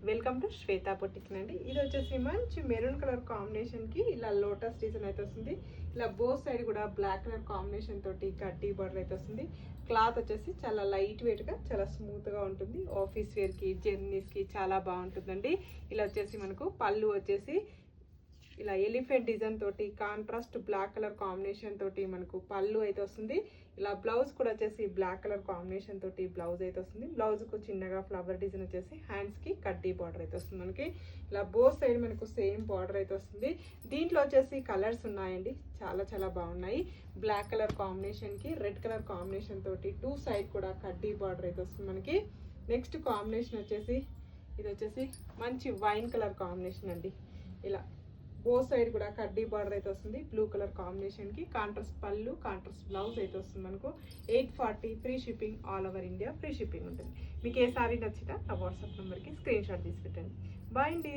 Welcome to Shweta boutique అండి. ఇది వచ్చేసి మంచి మెరూన్ కలర్ కాంబినేషన్ కి ఇలా లోటస్ డిజైన్ అయితే వస్తుంది. ఇలా బోత్ సైడ్ కూడా బ్లాక్ కలర్ కాంబినేషన్ తోటి కడ్డీ బార్డర్ అయితే వస్తుంది. క్లాత్ వచ్చేసి చాలా లైట్ వెయిట్ గా చాలా స్మూత్ గా ఉంటుంది. ఆఫీస్ వేర్ కి జర్నీస్ కి చాలా బాగుంటుందండి. ఇలా వచ్చేసి మనకు పళ్ళు వచ్చేసి ఇలా ఎలిఫెంట్ డిజైన్ తోటి కాంట్రాస్ట్ బ్లాక్ కలర్ కాంబినేషన్ తోటి మనకు పళ్ళు అయితే వస్తుంది. ఇలా బ్లౌజ్ కూడా వచ్చేసి బ్లాక్ కలర్ కాంబినేషన్ తోటి బ్లౌజ్ అయితే వస్తుంది. బ్లౌజ్ కు చిన్నగా ఫ్లవర్ డిజైన్ వచ్చేసి హ్యాండ్స్ కి కడ్డీ బార్డర్ అయితే వస్తుంది. మనకి ఇలా బోత్ సైడ్ మనకు సేమ్ బార్డర్ అయితే వస్తుంది. దీంట్లో వచ్చేసి కలర్స్ ఉన్నాయండి, చాలా చాలా బాగున్నాయి. బ్లాక్ కలర్ కాంబినేషన్ కి రెడ్ కలర్ కాంబినేషన్ తోటి టూ సైడ్ కూడా కడ్డీ బార్డర్ అయితే వస్తుంది మనకి. నెక్స్ట్ కాంబినేషన్ వచ్చేసి ఇది వచ్చేసి మంచి వైన్ కలర్ కాంబినేషన్ అండి. ఇలా బోత్ సైడ్ కూడా కడ్డీ బార్డర్ అయితే వస్తుంది. బ్లూ కలర్ కాంబినేషన్ కి కాంట్రాస్ట్ పళ్ళు కాంట్రాస్ట్ బ్లౌజ్ అయితే వస్తుంది మనకు. 840 free shipping, all over India free shipping ఉంటుంది. మీకు ఏ సారీ నచ్చినా నా వాట్సాప్ నెంబర్కి స్క్రీన్ షాట్ తీసి పెట్టండి. బాయ్ అండి.